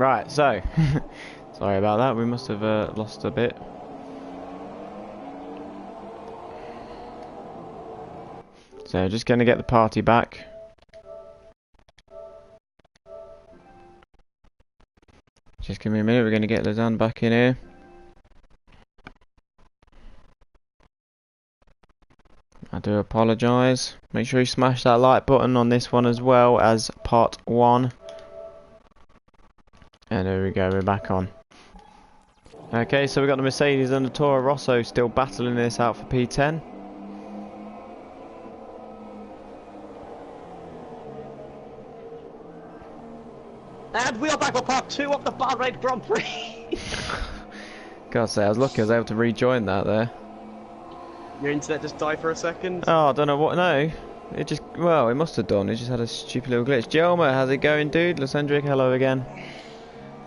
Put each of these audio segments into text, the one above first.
Right, so sorry about that. We must have lost a bit. So just going to get the party back. Just give me a minute. We're going to get Lazan back in here. I do apologise. Make sure you smash that like button on this one as well as part 1. And there we go, we're back on. Okay, so we've got the Mercedes and the Toro Rosso still battling this out for P10. And we are back for part 2 of the Bahrain Grand Prix. Gotta say, I was lucky I was able to rejoin that there. Your internet just died for a second? Oh, I don't know what, no. It just, well, it must have done. It just had a stupid little glitch. Jelma, how's it going, dude? Lysandric, hello again.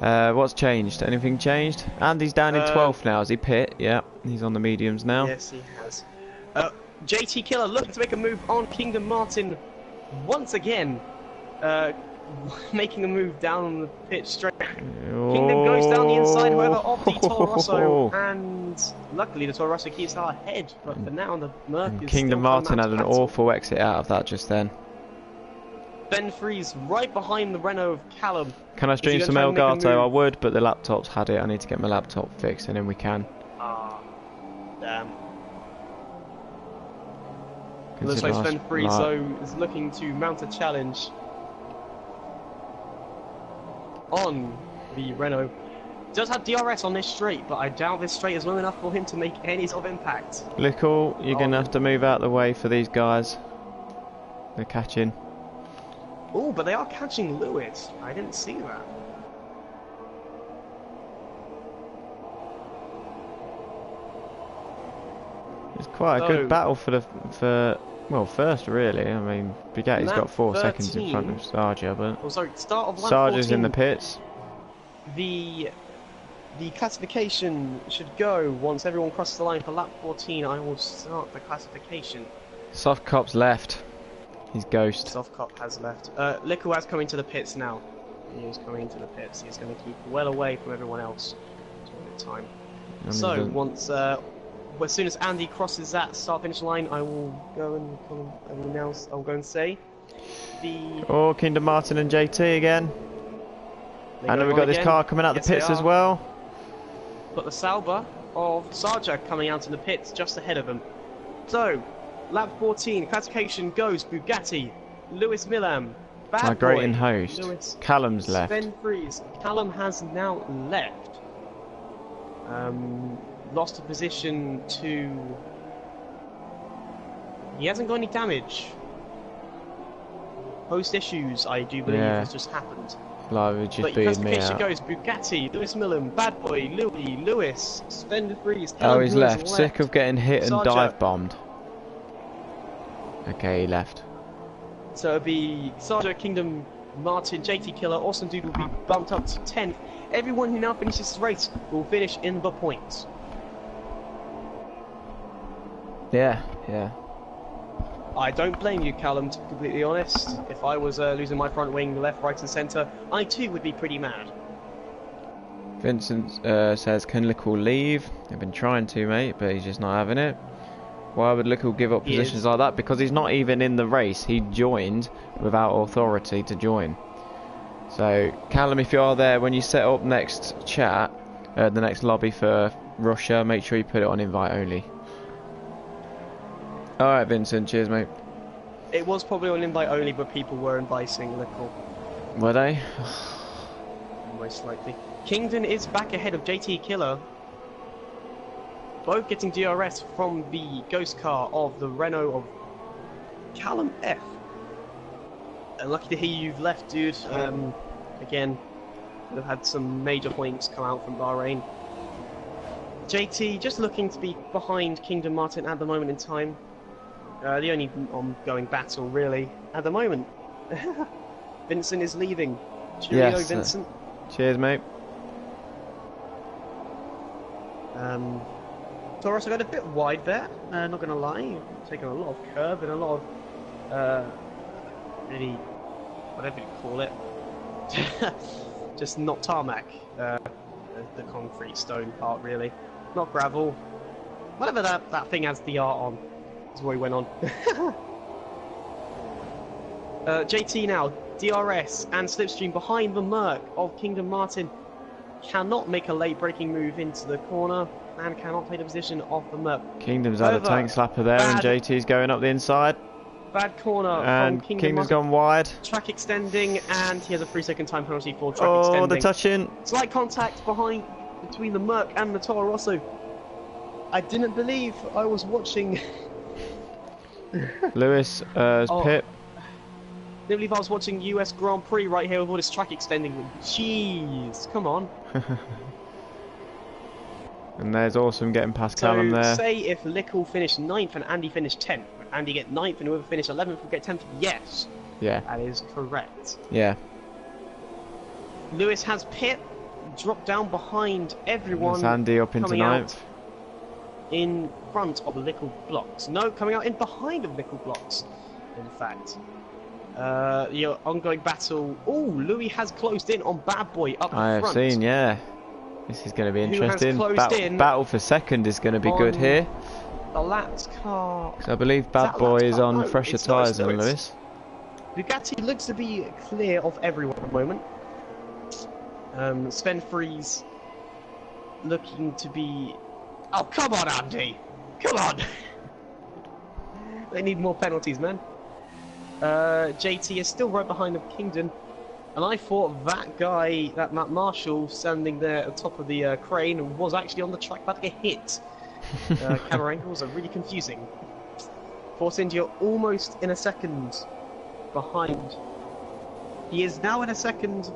What's changed? Anything changed? Andy's down in 12th now. Is he pit? Yeah, he's on the mediums now. Yes, he has. JT Killer looking to make a move on Kingdom Martin once again. Making a move down the pit straight. Kingdom goes down the inside, however, of the Toro Rosso, and luckily the Toro Rosso keeps our head. But for now, the Merc is Kingdom Martin had an awful exit out of that just then. Ben Freeze right behind the Renault of Callum. Can I stream some Elgato? I would, but the laptop's had it. I need to get my laptop fixed, and then we can. Ah, damn. Looks like Ben Freeze though is looking to mount a challenge on the Renault. Does have DRS on this straight, but I doubt this straight is long enough for him to make any sort of impact. Lickle, you're going to have to move out the way for these guys. They're catching. Oh, but they are catching Lewis. I didn't see that. It's quite a good battle for well, first really. I mean, Bugatti's got 4 seconds in front of Sarja, but start of lap Sarja's 14, in the pits. The classification should go once everyone crosses the line for lap 14. I will start the classification. Soft Cop's left. He's ghost. Soft Cop has left. Likuaz coming to the pits now. He is coming into the pits. He's going to keep well away from everyone else during the time. So once, as soon as Andy crosses that start-finish line, I will go and I'll go and say the. Oh, Kingdom Martin and JT again. And then we've got this car coming out the pits as well. Got the Sauber of Sarja coming out in the pits just ahead of him. So, lap 14, classification goes Bugatti, Lewis Milam, my great in-host. Callum's left. Sven Freeze. Callum has now left. Lost a position to. He hasn't got any damage. Host issues, I do believe, has just happened. Like, just but classification goes Bugatti, Lewis Milam, Bad Boy, Louis, Lewis, Sven Freeze. Oh, he's left. Sick of getting hit and dive bombed. Okay, he left. So it'll be Sarja, Kingdom, Martin, JT Killer, Awesome Dude will be bumped up to 10th. Everyone who now finishes this race will finish in the points. Yeah, yeah. I don't blame you, Callum, to be completely honest. If I was losing my front wing, left, right and centre, I too would be pretty mad. Vincent says, can Lickle leave? I've been trying to, mate, but he's just not having it. Why would Lickle give up positions like that? Because he's not even in the race. He joined without authority to join. So, Callum, if you are there, when you set up next chat, the next lobby for Russia, make sure you put it on invite only. Alright, Vincent, cheers, mate. It was probably on invite only, but people were inviting Lickle. Were they? Most likely. Kingdon is back ahead of JT Killer. Both getting DRS from the ghost car of the Renault of Callum F. Lucky to hear you've left, dude. Again, could have had some major points come out from Bahrain. JT just looking to be behind Kingdom Martin at the moment in time. The only ongoing battle, really, at the moment. Vincent is leaving. Cheerio, Vincent. Cheers, mate. Taurus, I got a bit wide there, not gonna lie. Taking a lot of curve and a lot of, really, whatever you call it. just not tarmac. The concrete stone part, really. Not gravel. Whatever that thing has the art on. Is what he went on. JT now, DRS and Slipstream behind the Merc of Kingdom Martin. Cannot make a late braking move into the corner and cannot take the position of the Merc. Kingdom's had a tank slapper there and JT's going up the inside. Bad corner and from Kingdom's gone wide. Track extending, and he has a 3-second time penalty for track extending. Oh, the touching. Slight contact between the Merc and the Toro Rosso. I didn't believe I was watching. Lewis pit. I didn't believe I was watching US Grand Prix right here with all this track extending. Jeez, come on. And there's Awesome getting past Callum there. Say if Lickle finished 9th and Andy finished 10th. Would Andy get 9th and whoever finished 11th would get 10th? Yes. Yeah. That is correct. Yeah. Lewis has pit, dropped down behind everyone. That's Andy up into 9th. In front of the Lickle blocks. No, coming out in behind of Lickle blocks, in fact. Your ongoing battle. Oh, Louis has closed in on Bad Boy up front. I have seen, yeah. This is going to be interesting. Battle for second is going to be good here. The lapped car. I believe Bad Boy is on fresher tyres than Lewis. Bugatti looks to be clear of everyone at the moment. Sven Fries looking to be... Oh, come on, Andy! Come on! They need more penalties, man. JT is still right behind the Kingdom. And I thought that guy, that Matt Marshall, standing there at the top of the crane, was actually on the track about to get hit. Camera angles are really confusing. Force India almost in a second behind. He is now in a second,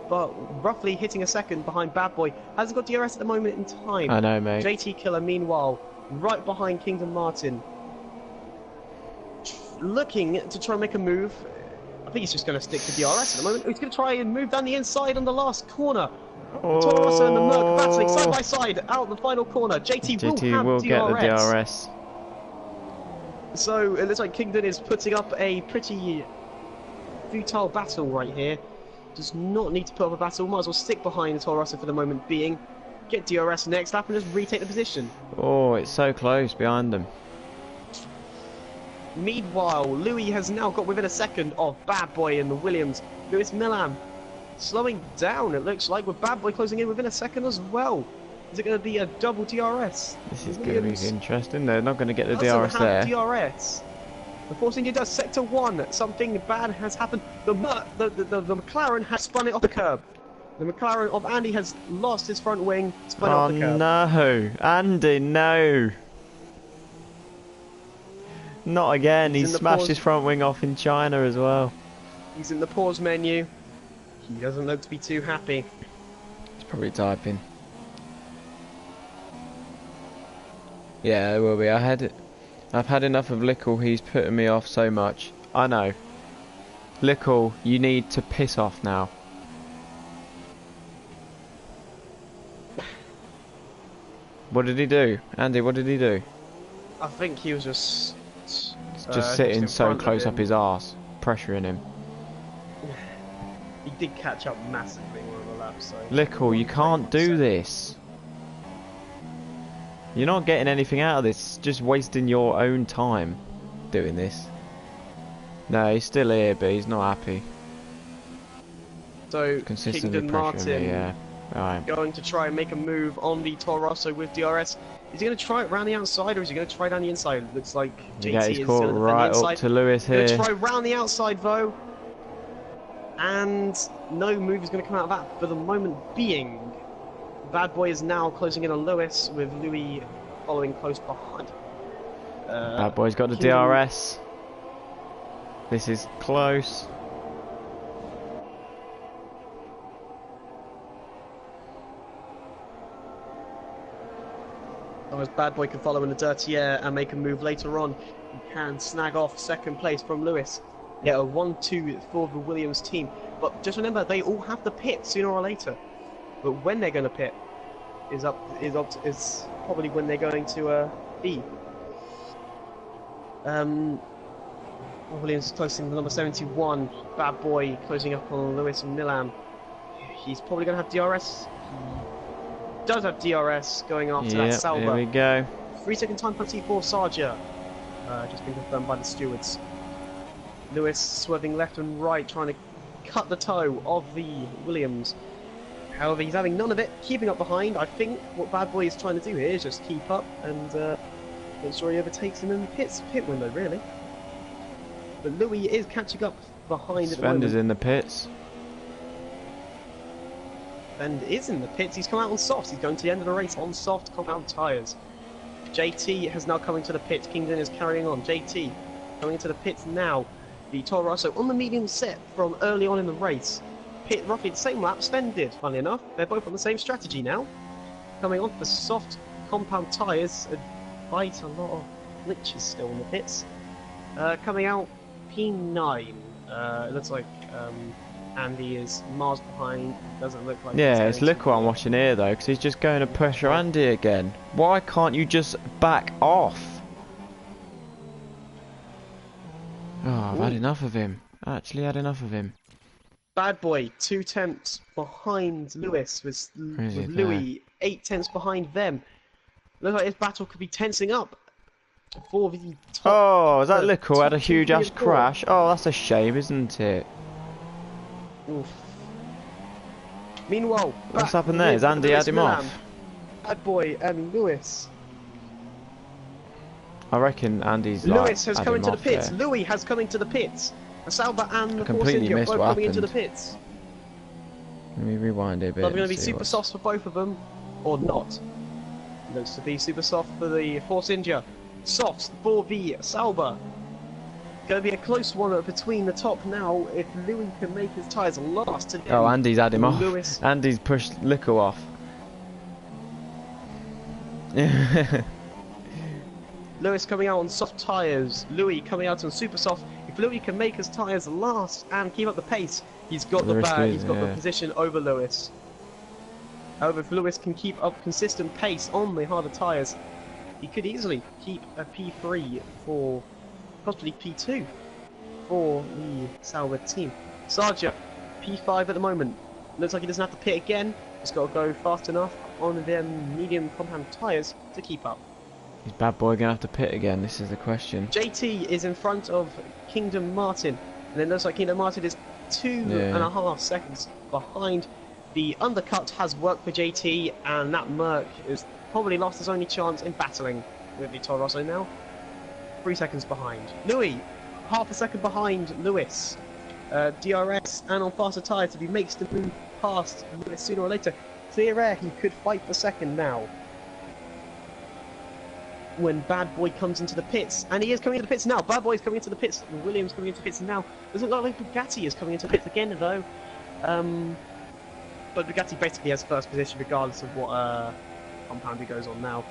but roughly hitting a second behind Bad Boy. Hasn't got DRS at the moment in time. I know, mate. JT Killer, meanwhile, right behind Kingdom Martin. Looking to try and make a move. I think he's just going to stick to DRS at the moment. He's going to try and move down the inside on the last corner. Oh. Toro Rosso and the Merc battling side by side out the final corner. JT will get the DRS. So it looks like Kingdom is putting up a pretty futile battle right here. Does not need to put up a battle. Might as well stick behind Toro Rosso for the moment being. Get DRS next lap and just retake the position. Oh, it's so close behind them. Meanwhile, Louis has now got within a second of Bad Boy in the Williams. Lewis Millam slowing down, it looks like, with Bad Boy closing in within a second as well. Is it going to be a double DRS? This is going to be interesting. They're not going to get the DRS there. DRS. The Force India does sector 1. Something bad has happened. The McLaren has spun it off the curb. The McLaren of Andy has lost his front wing, spun it off the curb. Oh no, Andy, no. Not again. He smashed his front wing off in China as well. He's in the pause menu. He doesn't look to be too happy. He's probably typing. Yeah, it will be. I've had enough of Lickle. He's putting me off so much. I know. Lickle, you need to piss off now. What did he do? Andy, what did he do? I think he was just sitting so close up his arse, pressuring him. He did catch up massively one of the laps. So Lickle, you can't do this. You're not getting anything out of this. Just wasting your own time doing this. No, he's still here, but he's not happy. So Consistently Kingdom pressuring Martin, me, yeah. Right. going to try and make a move on the Toro Rosso with DRS. Is he going to try it round the outside or is he going to try down the inside? Looks like JT he's is caught going to right defend the inside. up to Lewis here. Going to try round the outside though. And no move is going to come out of that for the moment being. Bad Boy is now closing in on Lewis with Louis following close behind. Bad Boy's got the DRS. This is close. As Bad Boy can follow in the dirty air and make a move later on, he can snag off second place from Lewis. Yeah, a 1-2 for the Williams team. But just remember, they all have to pit sooner or later. But when they're going to pit is probably when they're going to be. Williams closing with number 71. Bad Boy closing up on Lewis and Millam. He's probably going to have DRS. He does have DRS going after that Sauber. Here we go. 3-second time penalty for Sarja. Just been confirmed by the stewards. Lewis swerving left and right, trying to cut the toe of the Williams. However, he's having none of it, keeping up behind. I think what Bad Boy is trying to do here is just keep up and make sure he overtakes him in the pit window, really. But Louis is catching up behind at the moment. Svender's in the pits. And is in the pits. He's come out on softs. He's going to the end of the race on soft compound tyres. JT has now come into the pits. Kingdon is carrying on. JT coming into the pits now. The Toro Rosso on the medium set from early on in the race. Pit roughly the same lap. Sven did, funnily enough. They're both on the same strategy now. Coming on for soft compound tyres. Quite a lot of glitches still in the pits. Coming out P9. It looks like Andy is miles behind. Doesn't look like. Yeah, it's Liquor I'm watching here though, because he's just going to pressure Andy again. Why can't you just back off? Oh, I've had enough of him. I actually had enough of him. Bad Boy 2 tenths behind Lewis with Louis 8 tenths behind them. Looks like this battle could be tensing up for the top. Oh, is that Liquor had a huge ass crash? Oh, that's a shame, isn't it? Oof. Meanwhile, what's happened there? Has Andy had him off? Bad Boy and Lewis. I reckon Andy's like Lewis has come into the pits. There. Louis has come into the pits. Sauber and the Force completely India missed both what coming into the happened. pits. Let me rewind it a bit. Are they going to be super soft for both of them, or not? Looks to be super soft for the Force India. Soft for the Sauber. Going to be a close one between the top now. If Louis can make his tyres last today. Oh, Andy's had him Lewis. off. Andy's pushed Liquor off. Lewis coming out on soft tyres. Louis coming out on super soft. If Louis can make his tyres last and keep up the pace, he's got the position over Lewis. However, if Lewis can keep up consistent pace on the harder tyres, he could easily keep a P3 for possibly P2 for the Sauber team. Sarja, P5 at the moment. Looks like he doesn't have to pit again. He's got to go fast enough on them medium compound tyres to keep up. Is Bad Boy going to have to pit again? This is the question. JT is in front of Kingdom Martin. And it looks like Kingdom Martin is 2.5 seconds behind. The undercut has worked for JT, and that Merc is probably lost his only chance in battling with the Toro Rosso now. 3 seconds behind. Louis, half a second behind Lewis. DRS and on faster tyres if he makes the move past Lewis sooner or later. Clear air, he could fight for second now. When Bad Boy comes into the pits, and he is coming into the pits now. Bad Boy is coming into the pits. Williams coming into the pits now. Doesn't look like Bugatti is coming into the pits again, though. But Bugatti basically has first position regardless of what compound he goes on now.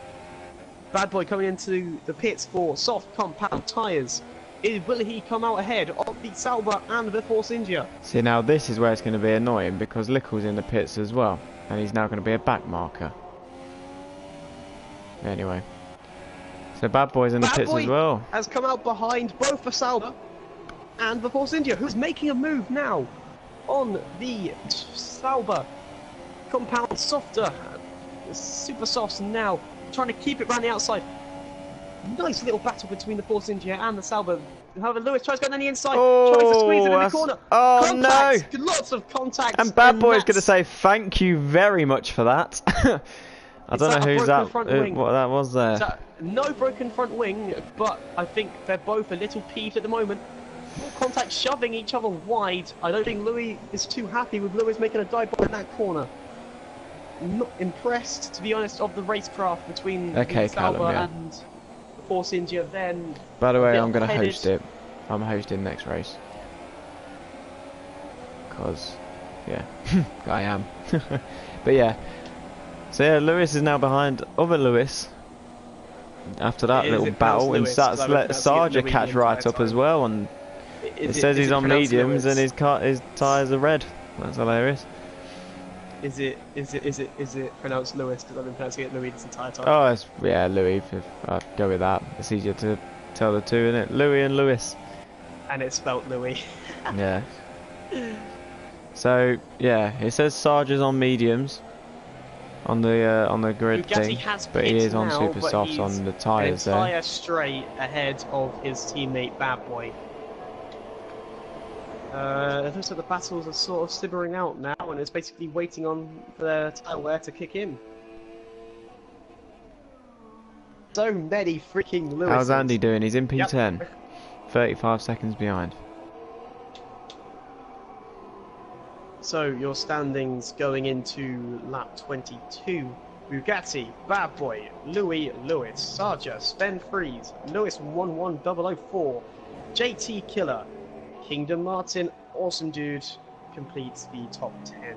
Bad Boy coming into the pits for soft compound tyres. Will he come out ahead of the Sauber and the Force India? See, now this is where it's going to be annoying because Lickle's in the pits as well, and he's now going to be a back marker. Anyway. So Bad Boy's in the pits as well. Has come out behind both the Sauber and the Force India, who's making a move now on the Sauber compound softer, super softs now, trying to keep it around the outside. Nice little battle between the Force India and the Sauber. However, Lewis tries going on the inside, tries to squeeze it in the corner. Oh contact, no! Lots of contact. And Bad Boy's going to say thank you very much for that. I don't know who's that. What that was there. No broken front wing, but I think they're both a little peeved at the moment. Contact shoving each other wide. I don't think Louis is too happy with Lewis making a dive bomb in that corner. Not impressed, to be honest, of the racecraft between Sauber and the Force India. Then, by the way, I'm going to host it. I'm hosting next race. Because, yeah, I am. But yeah. So yeah, Lewis is now behind other Lewis. After that little battle, and starts let Sarja catch right up as well, and it says he's on mediums and his tyres are red. That's hilarious. Is it pronounced Lewis? Because I've been pronouncing it Louis this entire time. Oh, yeah, Louis. If I go with that, it's easier to tell the two, isn't it? Louis and Lewis. And it's spelt Louis. Yeah. So yeah, it says Sarge's on mediums on the grid Bugatti thing, has but he pit is on now, super but softs he's on the an tyres there. entire straight ahead of his teammate Bad Boy. It looks like the battles are sort of simmering out now, and it's basically waiting on for their tyre wear to kick in. So many freaking Lewises. How's Andy doing? He's in P10, Yep. 35 seconds behind. So your standings going into lap 22. Bugatti, Bad Boy, Louis, Sarja, Sven Fries, Lewis 11004, JT Killer, Kingdom Martin, Awesome Dude completes the top 10.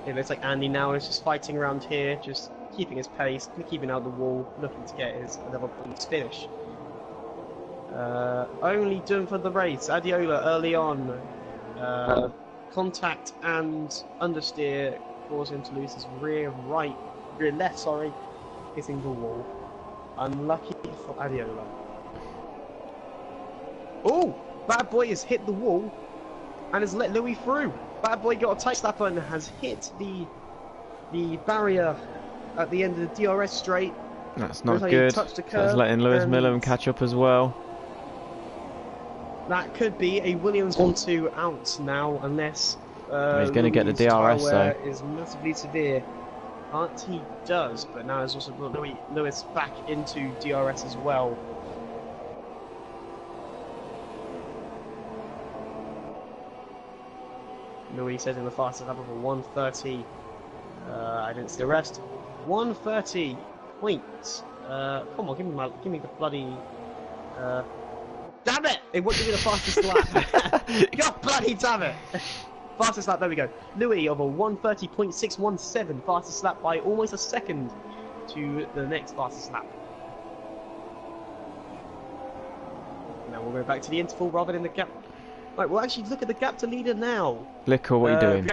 It looks like Andy now is just fighting around here, just keeping his pace, keeping out the wall, looking to get his level points finish. Only done for the race, Adiola early on. Contact and understeer caused him to lose his rear left, hitting the wall. Unlucky for Adiola. Oh! Bad Boy has hit the wall and has let Louis through. Bad Boy got a tight slapper and has hit the barrier at the end of the DRS straight. That's not good. That's letting Lewis Millam catch up as well. That could be a Williams 1-2 out now, unless he's going to get the DRS though. Is massively severe. He does, but now has also brought Lewis back into DRS as well. Louis says in the fastest lap of a 1:30. I didn't see the rest. 1:30 points. Come on, give me the bloody. Damn it! It won't give me the fastest lap. God bloody damn it! Fastest lap. There we go. Louis of a 1:30.617, fastest lap by almost a second to the next fastest lap. Now we'll go back to the interval rather than the gap. Right, we'll actually look at the gap to leader now. Look, what are you doing?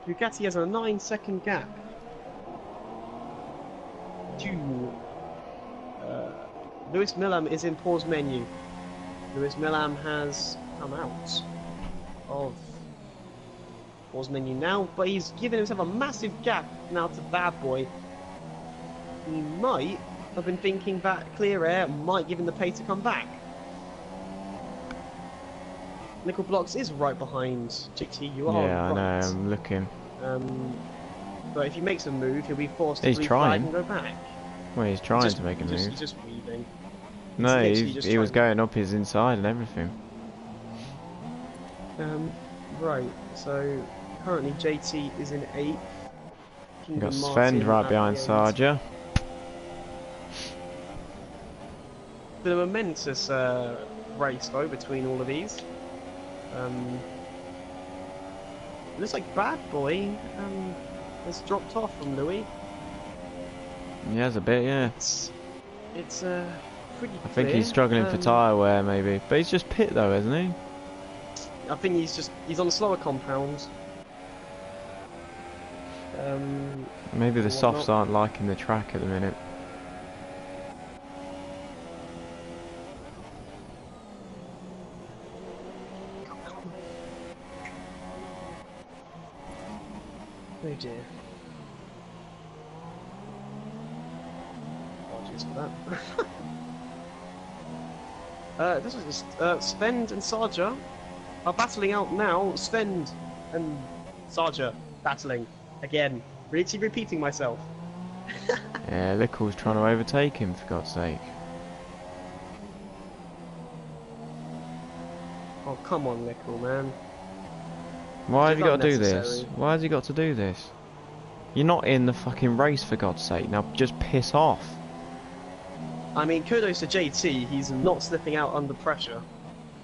Bugatti has a 9-second gap to Lewis Millam is in pause menu. Lewis Millam has come out of pause menu now, but he's given himself a massive gap now to Bad Boy. He might have been thinking that clear air might give him the pace to come back. Nickel Blocks is right behind GT. You are yeah, right. I know. I'm looking. But if he makes a move, he'll be forced to trying and go back. Well, he's trying to make a move. He's just weaving. No, he was going up his inside and everything. Right. So currently JT is in 8th. You've got Sven right behind Sarja. Been a momentous race though between all of these. Looks like Bad Boy has dropped off from Louis. He has a bit, yeah. It's pretty I think clear. he's struggling for tyre wear maybe, but he's just pit though, isn't he? I think he's on the slower compound. Maybe the softs aren't liking the track at the minute. Oh dear. Apologies for that. This is Sven and Sarja are battling out now. Sven and Sarja battling again. Really repeating myself. Yeah, Lickle's trying to overtake him, for God's sake. Oh, come on, Lickle, man. Why have you got to do this? Why has he got to do this? You're not in the fucking race, for God's sake. Now just piss off. I mean, kudos to JT. He's not slipping out under pressure.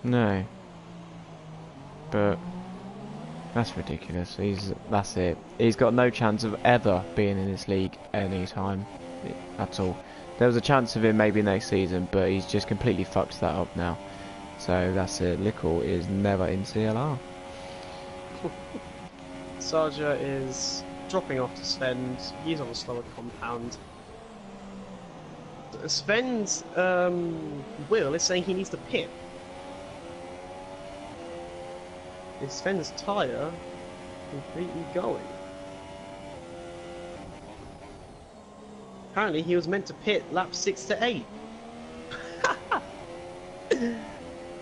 No. But that's ridiculous. That's it. He's got no chance of ever being in this league any time at all. There was a chance of him maybe next season, but he's just completely fucked that up now. So that's it. Lickle is never in CLR. Sarja is dropping off to Sven. He's on a slower compound. Sven's Will is saying he needs to pit. Is Sven's tyre completely going? Apparently he was meant to pit lap 6 to 8.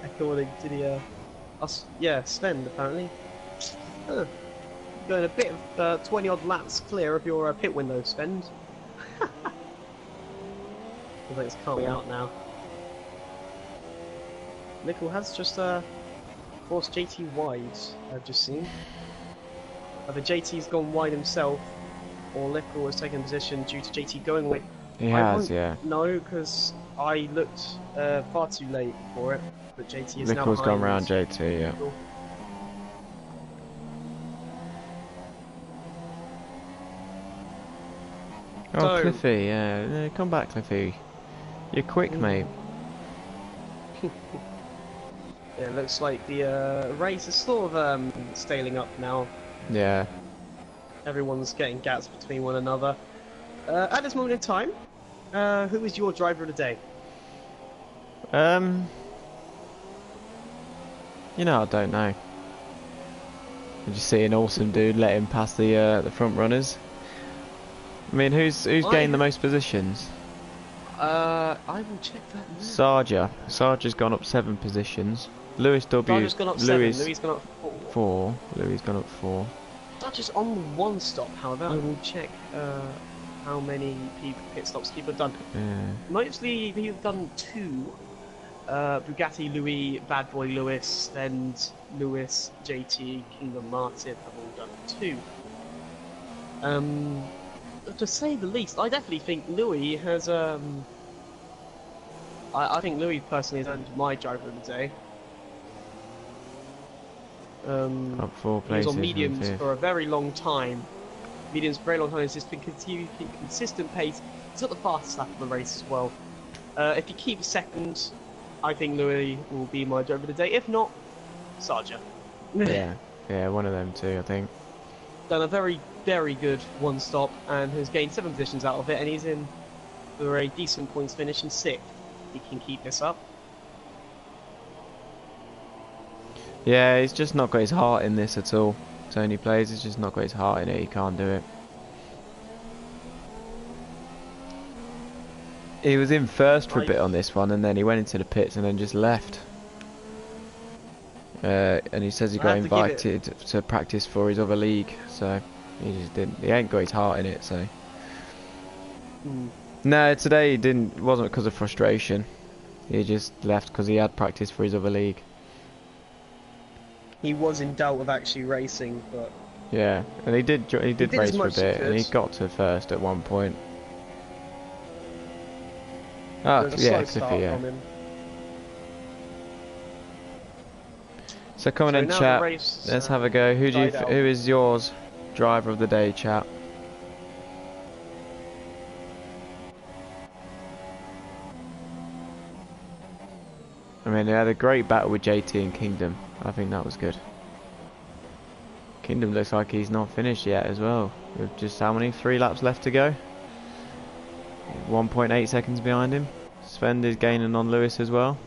According to the yeah, Sven apparently. Going a bit of 20 odd laps clear of your pit window, Sven. I think it's coming out now. Nickel has just forced JT wide, I've just seen. Either JT's gone wide himself, or Nickel has taken position due to JT going wide. He has, yeah. No, because I looked far too late for it, but JT is now Nickel's gone behind round JT, yeah. Nickel. Oh, So- Cliffy, yeah. Come back, Cliffy. You're quick, mate. Yeah, it looks like the race is sort of staling up now. Yeah. Everyone's getting gaps between one another. At this moment in time, who is your driver of the day? You know, I don't know. I just see an awesome dude let him past the front runners. I mean, who's gained the most positions? I will check that now. Sarja's gone up 7 positions. Lewis W. Sarja's gone up 7, Louis gone up 4. Louis gone up 4. Sarja's on the 1 stop, however. I will check how many pit stops people have done. Yeah. Mostly people have done 2. Bugatti, Louis, Bad Boy Lewis, then Lewis, JT, Kingdom Martin have all done 2. To say the least, I definitely think Louis has I think Louis personally has earned my driver of the day. Up 4 He was places. on mediums and 5th. for a very long time. Mediums for a very long time. It's just been keeping consistent pace. He's got the fastest lap of the race as well. If he keeps second, I think Louis will be my driver of the day. If not, Sarja. Yeah, one of them too, I think. Done a very, very good 1 stop and has gained 7 positions out of it, and he's in for a decent points finish in 6th. He can keep this up. Yeah, he's just not got his heart in this at all. Tony plays, he's just not got his heart in it, he can't do it. He was in first for a bit on this one, and then he went into the pits and then just left. And he says he got invited to practice for his other league, so he just didn't. He ain't got his heart in it, so. No, today he wasn't because of frustration. He just left because he had practice for his other league. He was in doubt of actually racing, but yeah, and he did race for a bit, and he got to first at one point. Oh, yeah, Cliffy, yeah. So come on in, chat. Let's have a go. Who is yours driver of the day, chat? I mean, they had a great battle with JT and Kingdom. I think that was good. Kingdom looks like he's not finished yet as well. With just how many? 3 laps left to go. 1.8 seconds behind him. Sven is gaining on Lewis as well.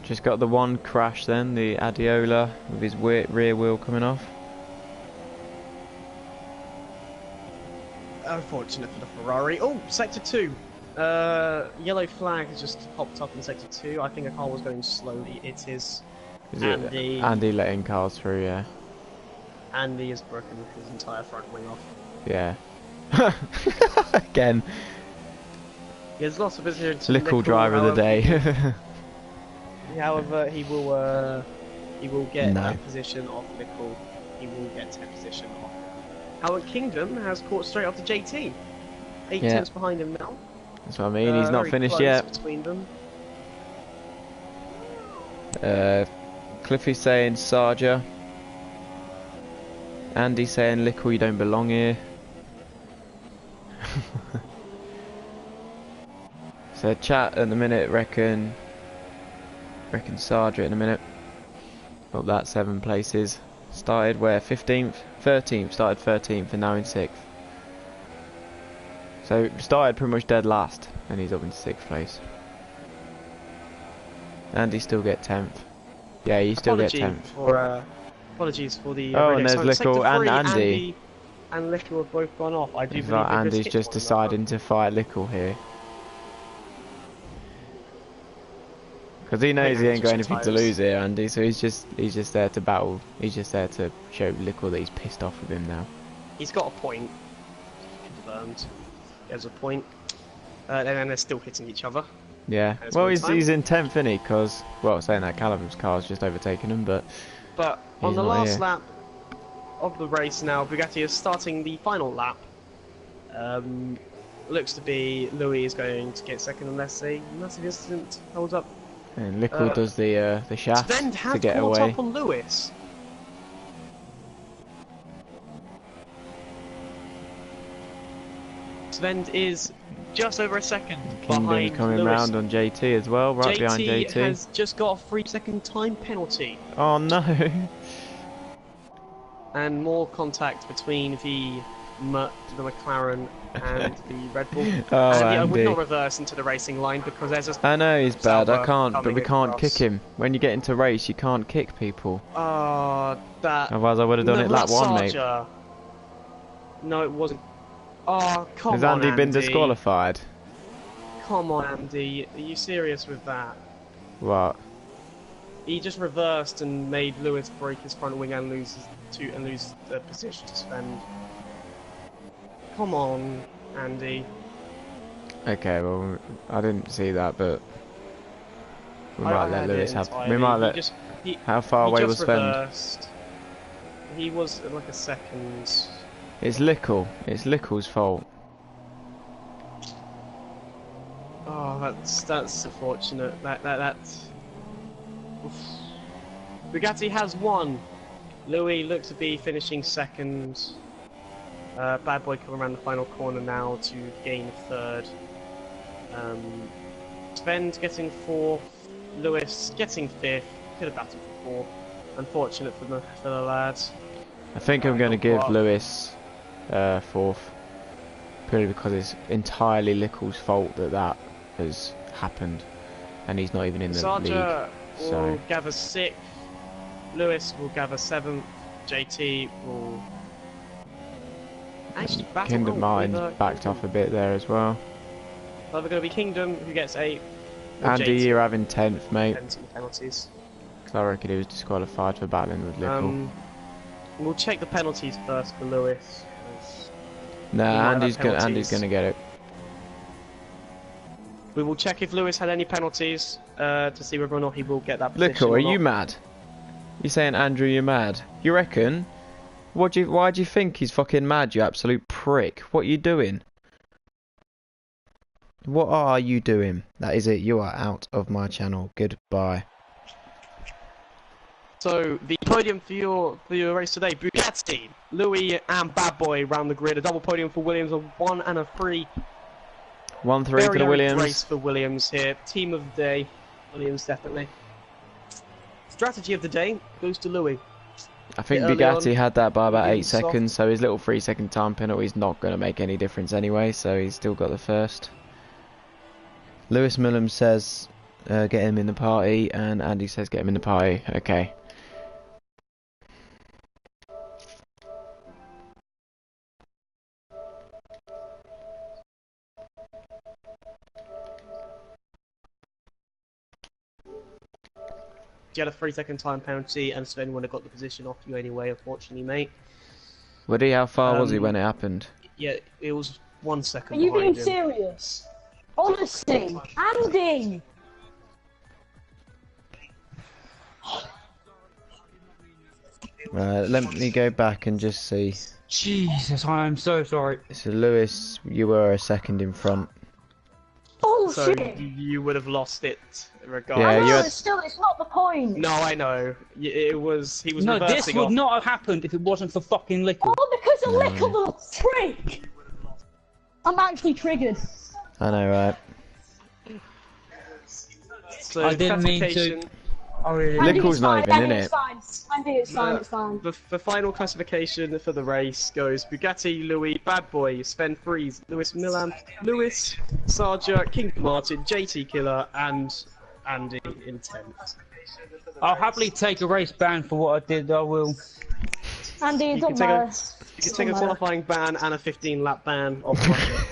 Just got the one crash then, the Adiola with his rear wheel coming off. Unfortunate for the Ferrari. Oh, sector 2. Yellow flag has just popped up in sector 2. I think a car was going slowly. It is Andy. Andy letting cars through, yeah. Andy has broken his entire front wing off. Yeah. Again. He has lots of visitors. Little driver of the day. However, he will get that position off Nickel. He will get 10th position off. Howard Kingdom has caught straight after JT. 8 tenths behind him now. That's what I mean, he's not finished yet. Between them. Cliffy saying Sarja. Andy saying Lickle, you don't belong here. So chat at the minute reckon Sarja in a minute. Up that 7 places. Started where? 15th? 13th. Started 13th and now in 6th. So started pretty much dead last and he's up in 6th place. And he still get 10th. Yeah, you still get 10th. Apologies for the. Oh, and there's Lickle and Andy. And Lickle have both gone off. I do It's believe like Andy's just deciding to fight Lickle here. Because he knows he ain't got anything to lose here, Andy, so he's just there to battle. He's just there to show Lickle that he's pissed off with him now. He's got a point. Confirmed. He has a point. And they're still hitting each other. Yeah. Well, he's in 10th, isn't he? Because, well, saying that, Callum's car's just overtaken him, but on the last lap of the race now, Bugatti is starting the final lap. Looks to be Louis is going to get second unless a massive incident holds up. And Lickle does the shaft to get away. Sven has caught up on Lewis. Sven is just over a second behind coming Lewis. round on JT as well, right behind JT. JT has just got a 3-second time penalty. Oh no! And more contact between the McLaren and the Red Bull. Oh, Andy, Andy. I would not reverse into the racing line because there's a... I know he's bad, I can't, but we can't across. kick him. When you get into race, you can't kick people. Oh, that... Otherwise I would have done it lap 1, mate. No, it wasn't. Oh, come on, Has Andy been disqualified? Come on, Andy. Are you serious with that? What? He just reversed and made Lewis break his front wing and lose the position to Sven. Come on, Andy. Okay, well, I didn't see that, but we might let Lewis have. Entirely. We might let. How far away was Sven? He was like a second. It's Lickle. It's Lickle's fault. Oh, that's unfortunate. That's. Oof. Bugatti has won. Louis looks to be finishing second. Bad Boy coming around the final corner now to gain third. Sven's getting fourth. Lewis getting fifth. Could have battled for fourth. Unfortunate for the lads. I think I'm going to give Lewis fourth, purely because it's entirely Lickle's fault that has happened, and he's not even in the league. Will gather sixth. Lewis will gather seventh. JT will. Actually, Kingdom Martin's backed off a bit there as well. Either going to be Kingdom who gets 8th. Andy, you're having 10th, mate. Penalties. Because I reckon he was disqualified for battling with Lickle. We'll check the penalties first for Lewis. Nah, Andy's gonna get it. We will check if Lewis had any penalties to see whether or not he will get that position. Lickle, are you mad? You saying Andrew, you're mad? You reckon? Why do you think he's fucking mad, you absolute prick? What are you doing? What are you doing? That is it, you are out of my channel. Goodbye. So, the podium for your race today, Bugatti, Louis and Bad Boy round the grid. A double podium for Williams, a 1 and a 3. 1-3 to the Williams. Race for Williams here. Team of the day, Williams definitely. Strategy of the day goes to Louis. I think Bugatti had that by about 8 seconds, so his little 3-second time penalty is not going to make any difference anyway, so he's still got the first. Lewis Millum says get him in the party, and Andy says get him in the party. Okay. You had a 3-second time penalty, and Sven would have got the position off you anyway, unfortunately, mate. Would he? How far was he when it happened? Yeah, it was 1 second. Are you being serious? Honestly, Andy! Right, let me go back and just see. Jesus, I am so sorry. So Lewis, you were a second in front. Oh So shit! you would have lost it regardless. Yeah, I know, you had... it's not the point. No, I know. He was No, reversing this would off. not have happened if it wasn't for fucking Lickle. Oh, because of Lickle the prick! I'm actually triggered. I know, right? So I didn't mean to. classification- Oh, really? Lickle's not even in Andy, it. it's fine. Andy, it's fine, it's fine. The final classification for the race goes Bugatti, Louis, Bad Boy, Sven Fries, Lewis Milan, Lewis, Sarja, King Martin, JT Killer, and Andy in 10th. I'll happily take a race ban for what I did. I will. Andy, it You don't can matter. take a qualifying ban and a 15-lap ban off Russia.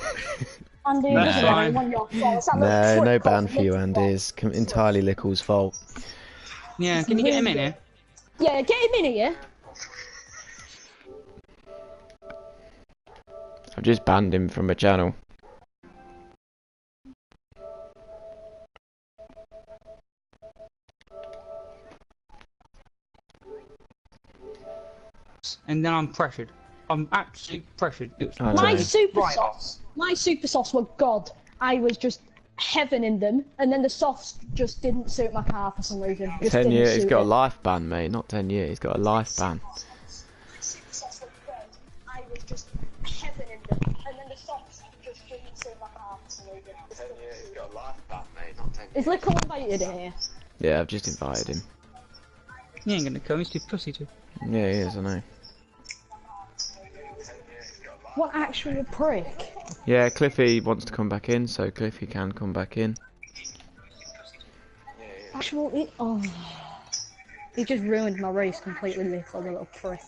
Andy, it That's doesn't matter. fine. When you're it's that No, little no prick ban off for you, Lickle's Andy. fault. It's entirely Lickle's fault. Yeah, can you get him in here? Yeah, get him in here. I've just banned him from a channel. And then I'm pressured. I'm actually pressured. I know. My super softs were god. I was just heaven in them, and then the softs just didn't suit my car for some reason. Just 10 didn't year, he's suit got a it. life ban, mate. Not 10 year, he's got a life ban. I was just heaven in them, and then the softs just didn't suit my car for some reason. 10 year, he's got a life ban, mate. Not 10 Is Lickle invited in here? Yeah, I've just invited him. He ain't gonna come. He's too pussy to. Yeah, he is, I know. What actual prick? Yeah, Cliffy wants to come back in, so Cliffy can come back in. Oh. He just ruined my race completely, Lickle, the little prick.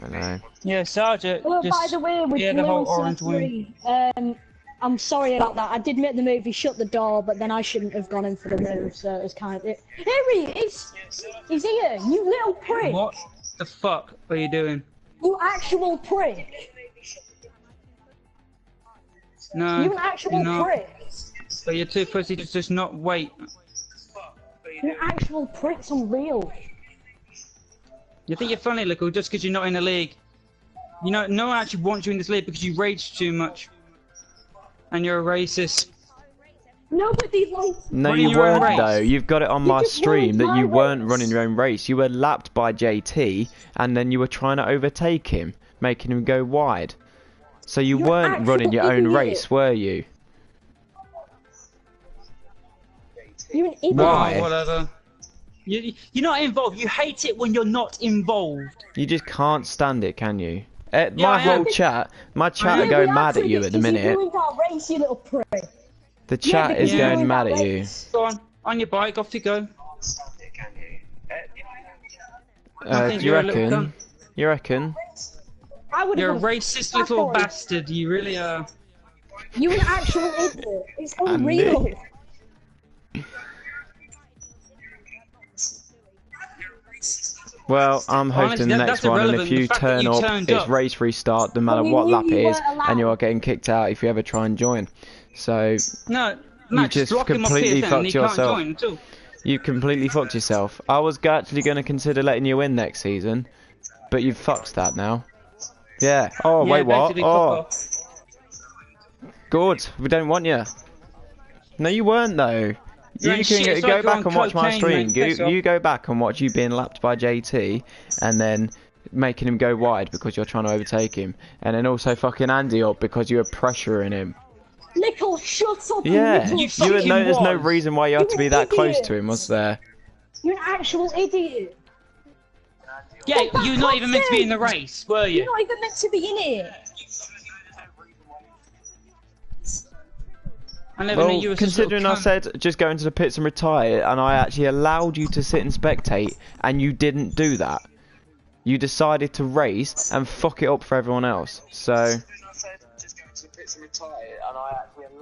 I know. Yeah, Sergeant. Oh, by the way, with the whole Lewis orange wing. I'm sorry about that. I did make the move. He shut the door, but then I shouldn't have gone in for the move, so it was kind of. Here he is! He's here! You little prick! What the fuck are you doing? You actual prick! No, You an actual you're not. prick! But you're too pussy to just not wait. You actual prick's unreal. You think you're funny, Lickle, just because you're not in the league. You know, no one actually wants you in this league because you rage too much. And you're a racist. Nobody likes No, Running you your own weren't race. though. You've got it on my just stream ruined that my you weren't race. running your own race. You were lapped by JT, and then you were trying to overtake him, making him go wide. So you You're weren't actual running your own idiot. race, were you? You're an idiot. Why? Oh, whatever. You're not involved. You hate it when you're not involved. You just can't stand it, can you? Yeah, My I whole am. chat are Yeah, going we mad at are you pricks at the 'cause minute. You ruined our race, you little prick. The chat because is you going ruined mad our at you. race. Go on your bike, off you go. Do think you you're a little reckon? cunt. You reckon? I would You're a have. racist little bastard. You really are. You're an actual idiot. It's unreal. Well, I'm hosting Honestly, the that's next one, and irrelevant. if you The fact that turn you up, turned it's up. race restart, no matter we what knew lap you it is, weren't allowed. and you are getting kicked out if you ever try and join. So, No, Max, just block him off completely PSN and fucked he can't yourself. join at all. you completely fucked yourself. I was actually going to consider letting you in next season, but you've fucked that now. Yeah. Oh, Yeah, wait, what? basically, fuck Oh, off. good. We don't want you. No, you weren't, though. You You ain't can shit, it's go like you're back on and watch my cocaine, stream. mate, piss off. You go back and watch you being lapped by JT, and then making him go wide because you're trying to overtake him, and then also fucking Andy up because you were pressuring him. Lickle, shut up. Yeah, You You little you would fucking know there's no was. reason why you had to be You're that an close idiot. to him, was there? You're an actual idiot. Yeah, Well, you're back not off even meant to be then. in the race, were You're you? not even meant to be in it. I never knew Well, you were such a considering I little cunt. said just go into the pits and retire, and I actually allowed you to sit and spectate, and you didn't do that. You decided to race and fuck it up for everyone else. So,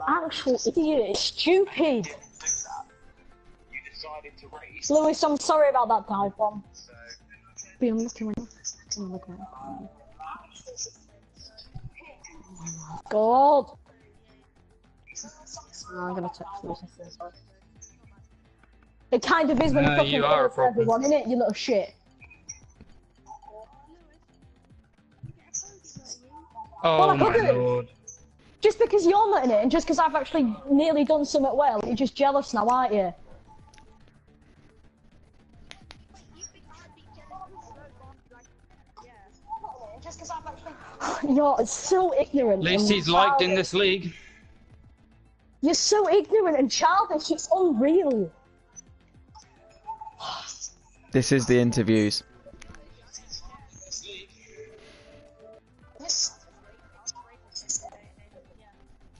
Actual idiot. Stupid. Lewis, I'm sorry about that dive bomb. Be unlucky when unlucky. God. I'm gonna text Lewis. It kind of is when you No, fucking you are a for problem. everyone, innit? You little shit. Oh Well, I my could do it. lord. Just because you're not in it, and just because I've actually nearly done something well, you're just jealous now, aren't you? You're so ignorant. At least and he's liked in childish. this league. You're so ignorant and childish, it's unreal. this is the interviews.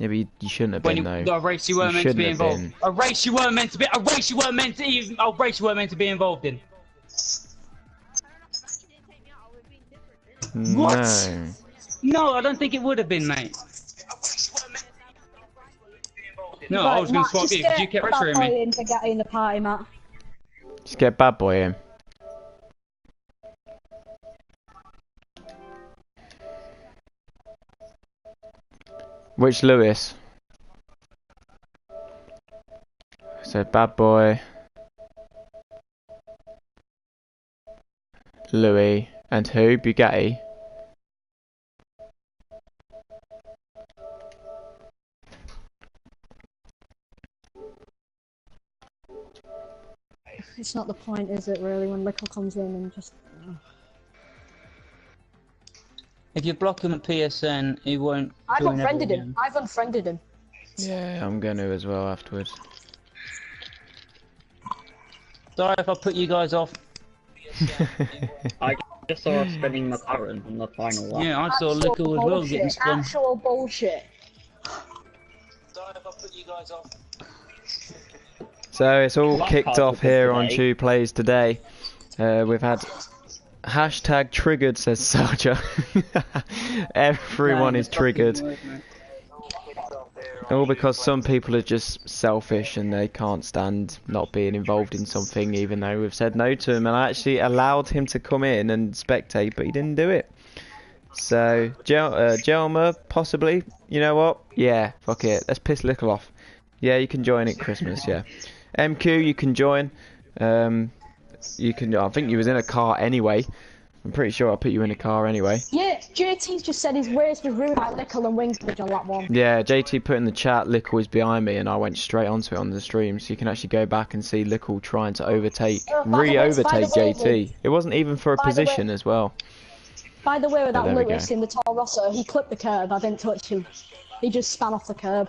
Yeah, but you shouldn't have When been, you though. got a race you weren't meant to be shouldn't have involved. been. A race you weren't meant to be. A race you weren't meant to even. A race you weren't meant to be involved in. What? No. No, I don't think it would have been, mate. No, Right, I was going Matt, to swap just you because you kept get Bad pressuring Boy me. in to get in the party, Matt. Just get Bad Boy in. Which Lewis? So Bad Boy, Louis, and who? Bugatti. It's not the point, is it, really, when Lickle comes in and just... If you block him at PSN, he won't. I've join unfriended everyone him. I've unfriended him. Yeah, I'm going to as well afterwards. Sorry if I put you guys off. I just saw us spinning McLaren on the final lap. Yeah, I saw Lickle as well getting spun. Actual bullshit. Sorry if I put you guys off. So it's all Well, kicked that's off positive here on today. Two Plays today. We've had hashtag triggered, says Sarja. Everyone is triggered. All because some people are just selfish and they can't stand not being involved in something, even though we've said no to him. And I actually allowed him to come in and spectate, but he didn't do it. So Jelma, possibly. You know what? Yeah, fuck it. Let's piss Lickle off. Yeah, you can join at Christmas. Yeah. MQ, you can join. You can. I think you was in a car anyway. I'm pretty sure I put you in a car anyway. Yeah, JT's just said his race was ruined by Lickle and Wingsbridge on lap 1. Yeah, JT put in the chat Lickle is behind me, and I went straight onto it on the stream, so you can actually go back and see Lickle trying to overtake, By the way, re-overtake by the way, JT. It wasn't even for a by the way- position as well. By the way, with that there we Lewis go. in the Toro Rosso, he clipped the curb. I didn't touch him. He just span off the curb.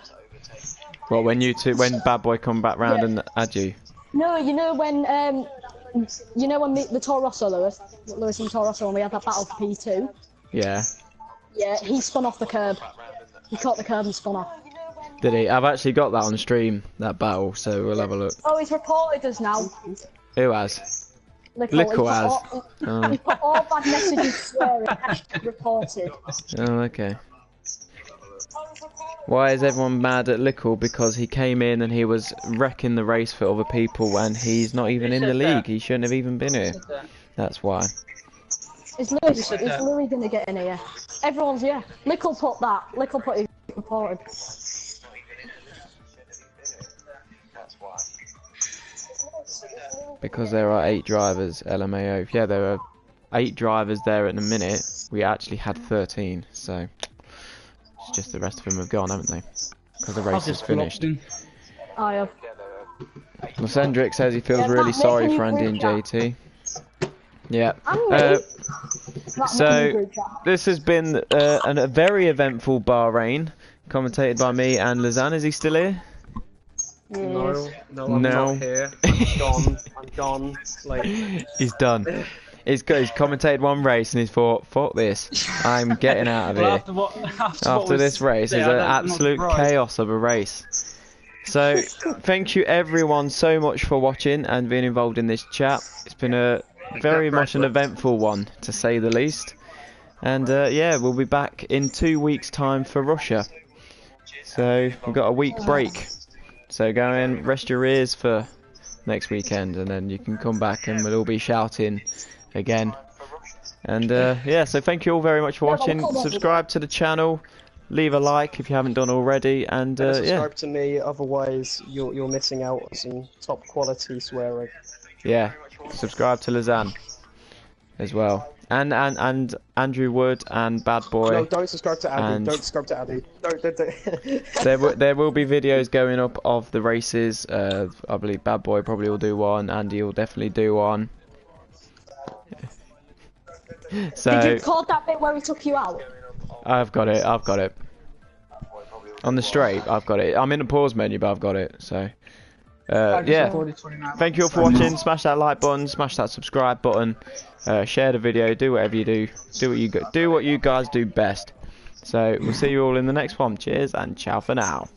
Well, when Bad Boy come back round Yeah. and add you. No, you know when the Toro Rosso, Lewis and Toro Rosso, when we had that battle for P2. Yeah. Yeah, he spun off the curb. He caught the curb and spun off. Did he? I've actually got that on stream, that battle, so we'll have a look. Oh, he's reported us now. Who has? Lickle has. He put all bad messages swearing, hashtag reported. Oh, okay. Why is everyone mad at Lickle? Because he came in and he was wrecking the race for other people, and he's not even in the league. He shouldn't have even been here. That's why. Is Louis gonna get in here? Everyone's, yeah. Lickle put that. Lickle put it reported. Because there are 8 drivers, LMAO. Yeah, there are 8 drivers there at the minute. We actually had 13, so it's just the rest of them have gone, haven't they? Because the race is finished. I have. Lysendrick says he feels Yeah, really Matt, sorry making for you Andy and group JT. Yeah. And me. Matt, So making you group chat. this has been a very eventful Bahrain, commentated by me and Lazan. Is he still here? No, I'm No. not here. I'm gone. I'm gone. Like, He's done. He's commentated one race and he's thought, fuck this, I'm getting out of Well, here. after After this race, it's an absolute chaos of a race. So, thank you everyone so much for watching and being involved in this chat. It's been a very much an eventful one, to say the least. And yeah, we'll be back in 2 weeks' time for Russia. So, we've got a week break. So go and rest your ears for next weekend, and then you can come back and we'll all be shouting again. And yeah, so thank you all very much for watching. Subscribe to the channel, leave a like if you haven't done already, and yeah. subscribe to me, otherwise you're missing out on some top quality swearing. Yeah, subscribe to Lazan as well, and Andrew Wood and Bad Boy. No, don't subscribe to Abby. and- Don't subscribe to Abby. Don't. There will be videos going up of the races. I believe Bad Boy probably will do one. Andy will definitely do one. So Did you record that bit where we took you out? I've got it. On the straight, I've got it. I'm in the pause menu, but I've got it. So yeah. Thank you all for watching. Smash that like button. Smash that subscribe button. Share the video. Do whatever you do. Do what you guys do best. So we'll see you all in the next one. Cheers and ciao for now.